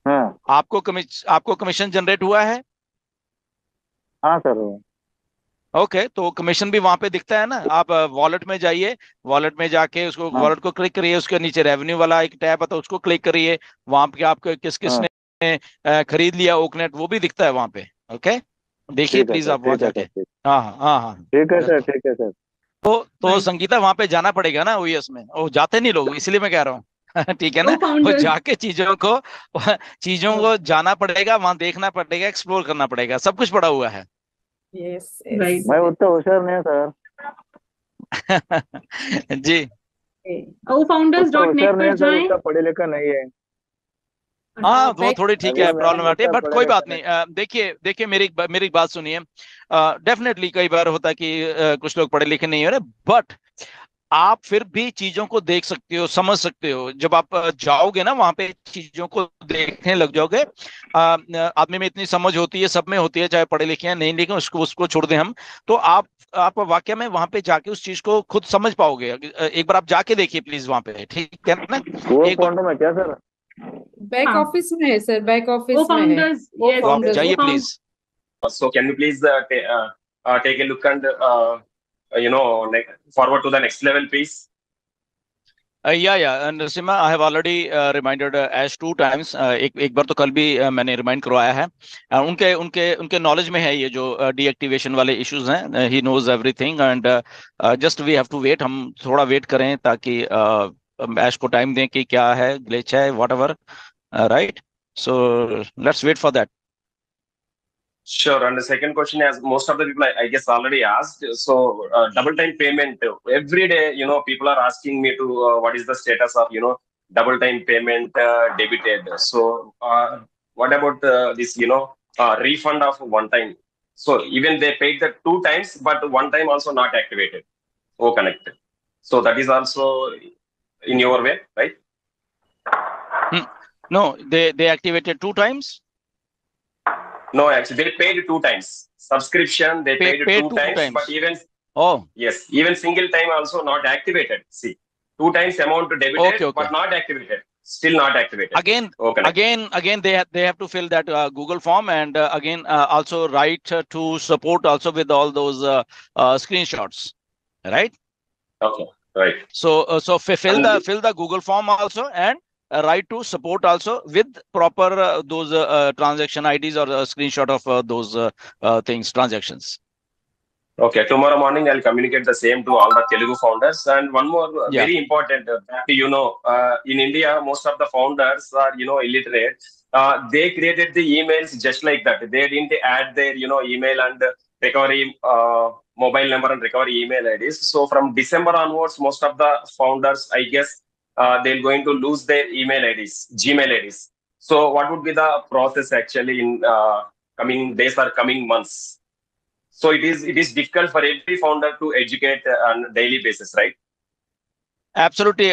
हाँ। आपको commission generate हुआ है? हाँ सर। ओके, तो कमीशन भी वहां पे दिखता है ना। आप वॉलेट में जाइए, वॉलेट में जाके उसको हाँ। वॉलेट को क्लिक करिए, उसके नीचे रेवेन्यू वाला एक टैब आता है उसको क्लिक करिए। वहां पे आपको किस किस हाँ। ने खरीद लिया ओकनेट वो भी दिखता है वहां पे। ओके, देखिए ठीक है प्लीज सर, आप वहां ठीक है जाके। सर, ठीक। हाँ हाँ हाँ हाँ, ठीक है सर, बिल्कुल। ठीक है सर। तो राइट। संगीता वहां पे जाना पड़ेगा ना ओएस में, वो जाते नहीं लोग, इसलिए मैं कह रहा हूँ ठीक है को ना। वो फाउंडर्स। जाके चीजों को जाना पड़ेगा, वहां देखना पड़ेगा, एक्सप्लोर करना पड़ेगा, सब कुछ पड़ा हुआ है। Yes right. यस। मैं उतना होशियार नहीं है सर। जी। और वो फाउंडर्स उतना डॉट होशियार नेट नहीं पर है सर, जाएं। उतना पढ़े लिखा नहीं है। हाँ वो बैक। थोड़ी ठीक अभी है, मेरा प्रॉब्लम आती है, मिक्सर बट कोई पड़ेगा बात नहीं। कनेक्ट। देखिए देखिए, मेरी एक बात सुनिए। डेफिनेटली कई बार होता है कि कुछ लोग पढ़े लिखे नहीं हो रहे, बट आप फिर भी चीजों को देख सकते हो, समझ सकते हो। जब आप जाओगे ना वहां पे, चीजों को देखने लग जाओगे। आदमी में इतनी समझ होती है, सब में होती है, चाहे पढ़े लिखे हैं नहीं, लेकिन उसको उसको छोड़ दें हम। तो आप वाकई में वहां पे जाके उस चीज को खुद समझ पाओगे। एक बार आप जाके देखिए प्लीज वहां पे, ठीक है ना? वो एक फाउंडर में क्या सर? बैक हाँ, ऑफिस में है सर, बैक वो ऑफिस में है। फाउंडर्स, वो यस। तो आप फाउंडर्स वो जाइए है। Found please. So can you please take a look and like forward to the next level, please? या Narasimha, I have already reminded as 2 times. एक एक बार तो कल भी मैंने रिमाइंड करवाया है। उनके उनके उनके नॉलेज में है ये जो डीएक्टिवेशन वाले इश्यूज हैं। He knows everything and just we have to wait. हम थोड़ा वेट करें ताकि ऐश को टाइम दें कि क्या है, ग्लिच है, whatever. Right, so let's wait for that. Sure. And the second question, as most of the people I guess already asked, so double time payment every day. People are asking me to what is the status of double time payment debited. So what about this refund of one time? So even they paid the 2 times, but one time also not activated. Oh, connected. So that is also in your way, right? No, they activated 2 times. No, actually they paid 2 times subscription. They paid Pay two two times, but times. even Oh, yes, even single time also not activated. See, 2 times amount okay, debited okay. but not activated. Still not activated. again Oh, connect. again they have to fill that Google form, and again also write to support also with all those screenshots, right? Okay, right. So fill And the Google form also, and write to support also with proper those transaction IDs or screenshot of those things, transactions. okay, tomorrow morning I'll communicate the same to all the Telugu founders. And one more Yeah, very important, in India, most of the founders are illiterate. They created the emails just like that. They didn't add their email and recovery mobile number and recovery email IDs. So from December onwards, most of the founders, I guess, they're going to lose their email IDs, Gmail IDs. So what would be the process actually in coming days or coming months? So it is difficult for every founder to educate on a daily basis, right? Absolutely.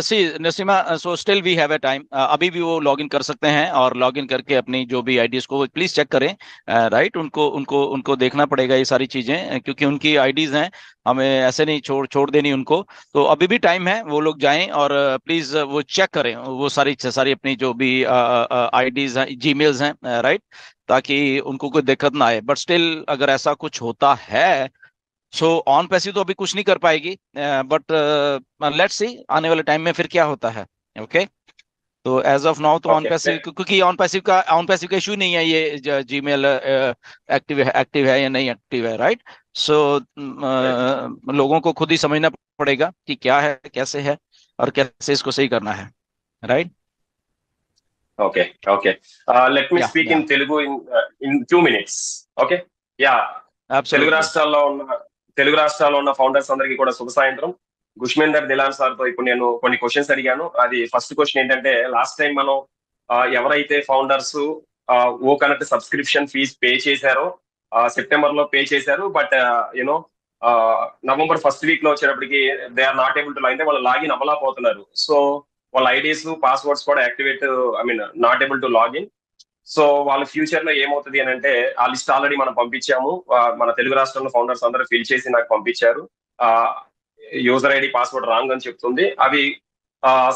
See Naseema, so still we have a time. अभी भी वो log in कर सकते हैं, और log in करके अपनी जो भी आईडीज को प्लीज चेक करें। राइट, उनको उनको उनको देखना पड़ेगा ये सारी चीजें, क्योंकि उनकी आईडीज हैं, हमें ऐसे नहीं छोड़ छोड़ देनी उनको। तो अभी भी टाइम है, वो लोग जाएं और प्लीज वो चेक करें वो सारी सारी अपनी जो भी आईडीज हैं, जीमेल्स हैं, राइट, ताकि उनको कोई दिक्कत ना आए। बट स्टिल अगर ऐसा कुछ होता है, सो ऑन पैसिव तो अभी कुछ नहीं कर पाएगी, बट लेट्स सी आने वाले टाइम में फिर क्या होता है। ओके, तो एज ऑफ नाउ तो ऑन Okay. पैसिव, क्योंकि ऑन पैसिव का इशू नहीं है, ये जीमेल एक्टिव है या नहीं एक्टिव है, राइट? सो Right. लोगों को खुद ही समझना पड़ेगा कि क्या है, कैसे है, और कैसे इसको सही करना है, right? Okay. Okay. Let me या speak या in Telugu in 2 minutes. Okay. Yeah. Telugu absolutely. రాష్ట్రాల్లో ఉన్న తెలుగు రాష్ట్రాల్లో ఉన్న ఫౌండర్స్ అందరికీ కూడా శుభ సాయంత్రం. గుష్మేందర్ దిలాన్ సార్ తో ఇప్పుడు నేను కొన్ని క్వశ్చన్స్ అడిగాను. అది ఫస్ట్ క్వశ్చన్ ఏంటంటే, లాస్ట్ టైం మనం ఎవరైతే founders O connect subscription fees pay చేశారో సెప్టెంబర్ లో పే చేశారు, but you know November first week లో వచ్చేటప్పటికి they are not able to అంటే వాళ్ళు లాగిన్ అవ్వలేకపోతున్నారు. సో వాళ్ళ ఐడీస్ పాస్వర్డ్స్ కూడా activate, I mean not able to login. So వాళ్ళ ఫ్యూచర్ లో ఏమవుతుంది అని అంటే, ఆ లిస్ట్ ఆల్రెడీ మనం పంపించాము. మన తెలుగు రాష్ట్రంలో ఫౌండర్స్ అందరూ ఫిల్ చేసి నాకు పంపించారు. యూజర్ ఐడి పాస్వర్డ్ రాంగ్ అని చెప్తుంది. అవి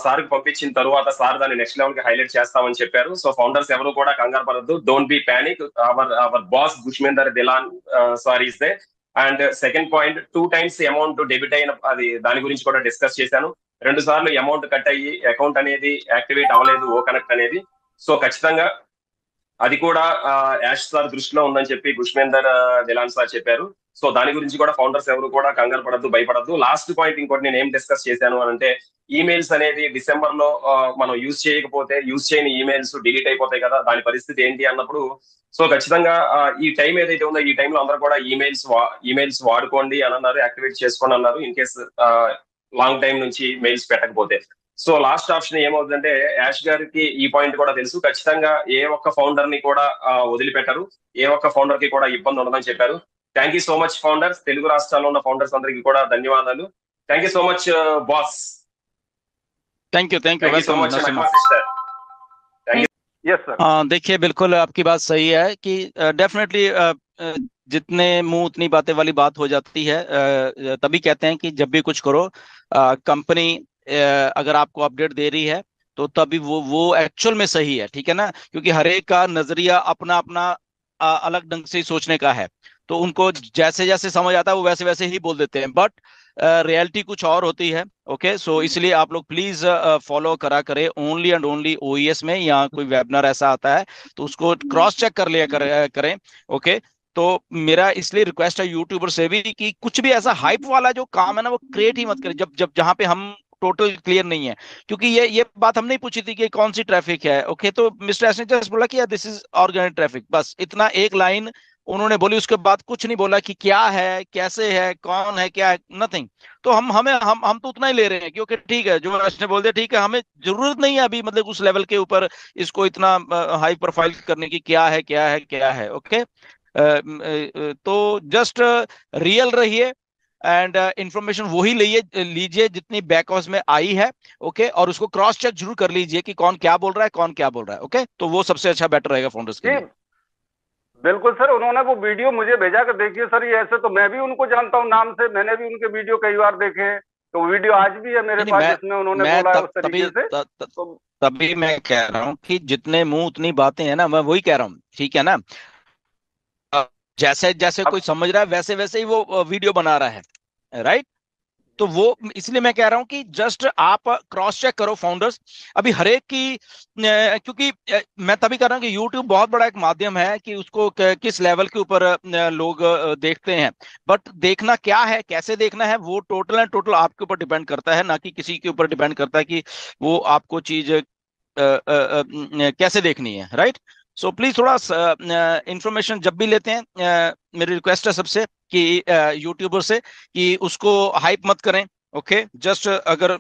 సార్ కి పంపించిన తర్వాత సార్ దాన్ని నెక్స్ట్ లెవెల్ కి హైలైట్ చేస్తామని చెప్పారు. సో ఫౌండర్స్ ఎవరు కూడా కంగారు పడద్దు, don't be panic. Our boss Gushmender Dhillon sir is there. And second point, 2 times amount debit అయిన అది దాని గురించి కూడా డిస్కస్ చేశాను. 2 సార్లు అమౌంట్ కట్ అయ్యి అకౌంట్ అనేది యాక్టివేట్ అవ్వలేదు, ఓ కనెక్ట్ అనేది. సో ఖచ్చితంగా అది కూడా యాష్ సార్ దృష్టిలో ఉందని చెప్పి గుష్మేందర్ దిలాన్ సార్ చెప్పారు. సో దాని గురించి కూడా ఫౌండర్స్ ఎవరు కూడా కంగారు పడద్దు, భయపడద్దు. లాస్ట్ పాయింట్ ఇంకోటి నేను ఏం డిస్కస్ చేశాను అని అంటే, ఈమెయిల్స్ అనేది డిసెంబర్ లో మనం యూజ్ చేయకపోతే, యూజ్ చేయని ఈమెయిల్స్ డిలీట్ అయిపోతాయి కదా, దాని పరిస్థితి ఏంటి అన్నప్పుడు, సో ఖచ్చితంగా ఈ టైం ఏదైతే ఉందో ఈ టైంలో అందరూ కూడా ఈమెయిల్స్ వాడుకోండి అని అన్నారు, యాక్టివేట్ చేసుకోండి అన్నారు, ఇన్ కేస్ లాంగ్ టైం నుంచి మెయిల్స్ పెట్టకపోతే. సో లాస్ట్ ఆప్షన్ ఏమవుతుందంటే, యాష్ గారికి ఈ పాయింట్ కూడా తెలుసు, ఖచ్చితంగా ఏ ఒక్క ఫౌండర్ ని కూడా వదిలిపెట్టరు, ఏ ఒక్క ఫౌండర్ కి కూడా ఇబ్బంది ఉండదని చెప్పారు. Thank you so much founders, Telugu రాష్ట్రాల్లో ఉన్న ఫౌండర్స్ అందరికీ కూడా ధన్యవాదాలు. Thank you so much boss. Thank you thank you so much Naseema. Sister. Yes sir. देखिए बिल्कुल आपकी बात सही है कि डेफिनेटली जितने मुंह उतनी बातें वाली बात हो जाती है। तभी कहते हैं कि जब भी कुछ करो, कंपनी अगर आपको अपडेट दे रही है तो तभी वो एक्चुअल में सही है, ठीक है ना, क्योंकि हर एक का नजरिया अपना अपना अलग ढंग से सोचने का है, तो उनको जैसे जैसे समझ आता है वो वैसे वैसे ही बोल देते हैं, बट रियलिटी कुछ और होती है। ओके, सो इसलिए आप लोग प्लीज फॉलो करा करें ओनली एंड ओनली ओईएस में, या कोई वेबिनार ऐसा आता है तो उसको क्रॉस चेक कर लिया करें। ओके, तो मेरा इसलिए रिक्वेस्ट है यूट्यूबर से भी कि कुछ भी ऐसा हाइप वाला जो काम है ना वो क्रिएट ही मत करें जब जहां पे हम टोटल क्लियर नहीं है, क्योंकि ये बात हमने पूछी थी कि कौन सी ट्रैफिक है। ओके, तो मिस्टर एस ने जस्ट बोला कि दिस इज ऑर्गेनिक ट्रैफिक, बस इतना एक लाइन उन्होंने बोली, उसके बाद कुछ नहीं बोला कि क्या है, कैसे है, कौन है, क्या है, नथिंग। तो हम तो उतना ही ले रहे हैं क्योंकि ठीक है, जो एस ने बोल दिया ठीक है, हमें जरूरत नहीं है अभी मतलब उस लेवल के ऊपर इसको इतना हाई प्रोफाइल करने की, क्या है। ओके, तो जस्ट रियल रहिए एंड इंफॉर्मेशन वही लीजिए जितनी बैक हाउस में आई है। ओके, और उसको क्रॉस चेक जरूर कर लीजिए कि कौन क्या बोल रहा है। ओके, तो वो सबसे अच्छा बेटर रहेगा फाउंडर्स के लिए। बिल्कुल सर, उन्होंने वो वीडियो मुझे भेजा कर देखिए सर, ये ऐसे तो मैं भी उनको जानता हूँ नाम से, मैंने भी उनके वीडियो कई बार देखे हैं, तो वीडियो आज भी है मेरे पास जिसमें उन्होंने बोला है उस तरीके से। तभी मैं कह रहा हूँ कि जितने मुंह उतनी बातें हैं ना, मैं वही कह रहा हूँ, ठीक है ना। जैसे जैसे कोई समझ रहा है वैसे वैसे ही वो वीडियो बना रहा है, राइट। तो वो इसलिए मैं कह रहा हूं कि जस्ट आप क्रॉस चेक करो फाउंडर्स। अभी हर एक की, क्योंकि मैं तभी कह रहा हूं कि यूट्यूब बहुत बड़ा एक माध्यम है कि उसको किस लेवल के ऊपर लोग देखते हैं, बट देखना क्या है, कैसे देखना है, वो टोटल एंड टोटल आपके ऊपर डिपेंड करता है, ना कि किसी के ऊपर डिपेंड करता है कि वो आपको चीज कैसे देखनी है, राइट। सो प्लीज थोड़ा इंफॉर्मेशन जब भी लेते हैं, मेरी रिक्वेस्ट है सबसे कि यूट्यूबर से कि उसको हाइप मत करें। ओके, जस्ट अगर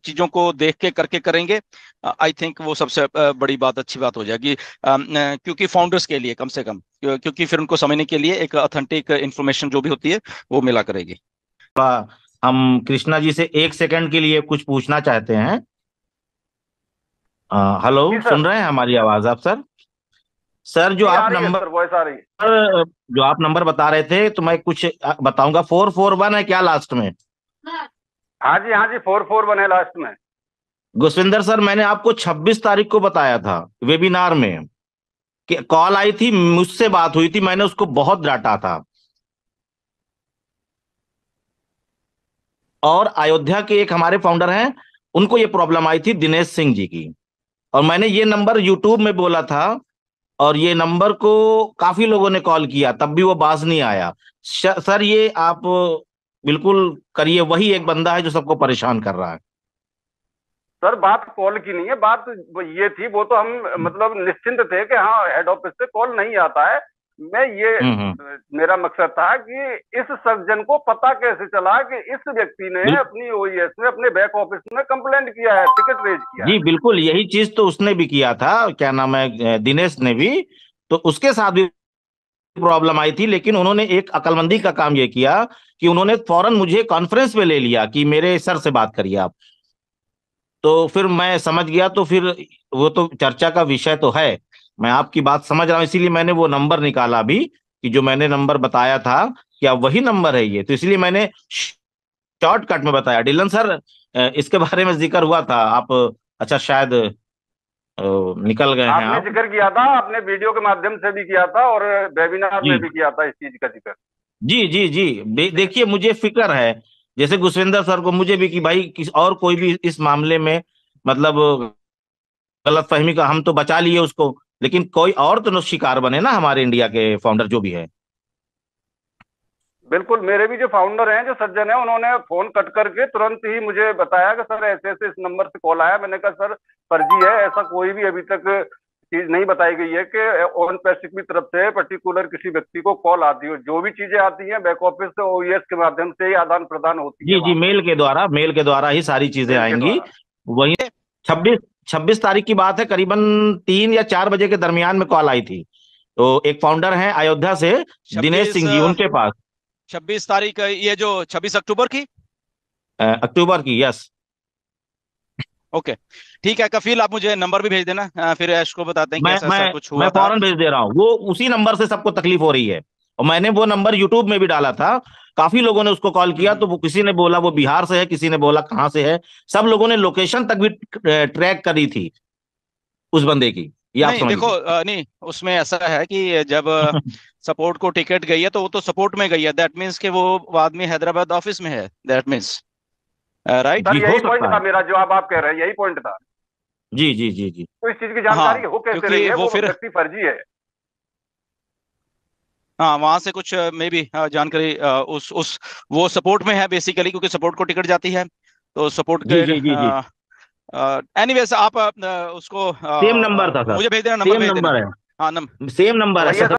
चीजों को देख के करके करेंगे, आई थिंक वो सबसे बड़ी बात, अच्छी बात हो जाएगी, क्योंकि फाउंडर्स के लिए कम से कम, क्योंकि फिर उनको समझने के लिए एक ऑथेंटिक इंफॉर्मेशन जो भी होती है वो मिला करेगी। हम कृष्णा जी से 1 सेकंड के लिए कुछ पूछना चाहते हैं। हेलो, सुन रहे हैं हमारी आवाज आप सर? सर जो आप नंबर बता रहे थे तो मैं कुछ बताऊंगा। 441 है क्या लास्ट में? हाँ जी 441 है लास्ट में। गुशविंदर सर, मैंने आपको 26 तारीख को बताया था वेबिनार में कि कॉल आई थी, मुझसे बात हुई थी, मैंने उसको बहुत डांटा था। और अयोध्या के एक हमारे फाउंडर हैं, उनको ये प्रॉब्लम आई थी, दिनेश सिंह जी की, और मैंने ये नंबर यूट्यूब में बोला था, और ये नंबर को काफी लोगों ने कॉल किया, तब भी वो बाज नहीं आया। सर ये आप बिल्कुल करिए, वही एक बंदा है जो सबको परेशान कर रहा है। सर बात कॉल की नहीं है, बात ये थी, वो तो हम मतलब निश्चिंत थे कि हाँ हेड ऑफिस से कॉल नहीं आता है। मैं ये मेरा मकसद था कि इस सज्जन को पता कैसे चला कि इस व्यक्ति ने अपनी ओईएस में अपने बैक ऑफिस में कंप्लेंट किया है, टिकट रेज किया है। जी बिल्कुल, यही चीज तो उसने भी किया था, क्या नाम है, दिनेश ने भी, तो उसके साथ भी प्रॉब्लम आई थी, लेकिन उन्होंने एक अक्लमंदी का काम ये किया कि उन्होंने फौरन मुझे कॉन्फ्रेंस पे ले लिया कि मेरे सर से बात करिए आप। तो फिर मैं समझ गया, तो फिर वो तो चर्चा का विषय तो है, मैं आपकी बात समझ रहा हूँ, इसीलिए मैंने वो नंबर निकाला अभी कि जो मैंने नंबर बताया था क्या वही नंबर है ये, तो इसलिए मैंने शॉर्टकट में बताया। डिलन सर, इसके बारे में जिक्र हुआ था। आप अच्छा शायद निकल गए हैं आपने आप। जिक्र किया था, आपने वीडियो के माध्यम से भी किया था और वेबिनार जी में भी किया था इस चीज का जिक्र। जी जी जी, देखिए मुझे फिक्र है, जैसे गुरविंदर सर को मुझे भी, कि भाई किसी और कोई भी इस मामले में मतलब गलतफहमी का, हम तो बचा लिए उसको, लेकिन कोई और तो न शिकार बने ना, हमारे इंडिया के फाउंडर जो भी है। बिल्कुल, मेरे भी जो फाउंडर हैं, जो सज्जन हैं, उन्होंने फोन कट करके तुरंत ही मुझे बताया कि सर ऐसे ऐसे इस नंबर से कॉल आया। मैंने कहा सर फर्जी है, ऐसा कोई भी अभी तक चीज नहीं बताई गई है कि ओन पैसिफिक की तरफ से पर्टिकुलर किसी व्यक्ति को कॉल आती हो। जो भी चीजें आती हैं बैक ऑफिस से ओईएस के माध्यम से ही आदान प्रदान होती है। जी जी, मेल के द्वारा ही सारी चीजें आएंगी। वही 26 तारीख की बात है, करीबन 3 या 4 बजे के दरमियान में कॉल आई थी। तो एक फाउंडर हैं अयोध्या से, दिनेश सिंह जी, उनके पास 26 तारीख, ये जो 26 अक्टूबर की, अक्टूबर की, यस। ओके ठीक है कफील, आप मुझे नंबर भी भेज देना, फिर ऐश को बताते हैं कि ऐसा ऐसा कुछ हुआ मैं था। फौरन भेज दे रहा हूँ। वो उसी नंबर से सबको तकलीफ हो रही है, और मैंने वो नंबर यूट्यूब में भी डाला था। काफी लोगों ने उसको कॉल किया, तो वो किसी ने बोला वो बिहार से है, किसी ने बोला कहाँ से है। सब लोगों ने लोकेशन तक भी ट्रैक करी थी उस बंदे की। ये आप नहीं समझ देखो, नहीं उसमें ऐसा है कि जब सपोर्ट को टिकट गई है तो वो तो सपोर्ट में गई है, दैट मीन्स कि वो आदमी हैदराबाद ऑफिस में है, दैट मीन्स राइट। सर जी, हो यही पॉइंट सकता था है। मेरा, जो आप कह रहे हैं यही पॉइंट था। जी जी जी जी। तो इस चीज की जानकारी हो कैसे क्योंकि रही है, वो वो फिर व्यक्ति फर्जी है। हाँ वहां से कुछ मे बी जानकारी उस वो सपोर्ट में है बेसिकली, क्योंकि सपोर्ट को टिकट जाती है, तो सपोर्ट जी के जी जी जी, एनीवेज आप उसको सेम नंबर था सर, मुझे भेज देना, नंबर सेम भेज देना। नंबर है, हाँ सेम नंबर है भैया सर।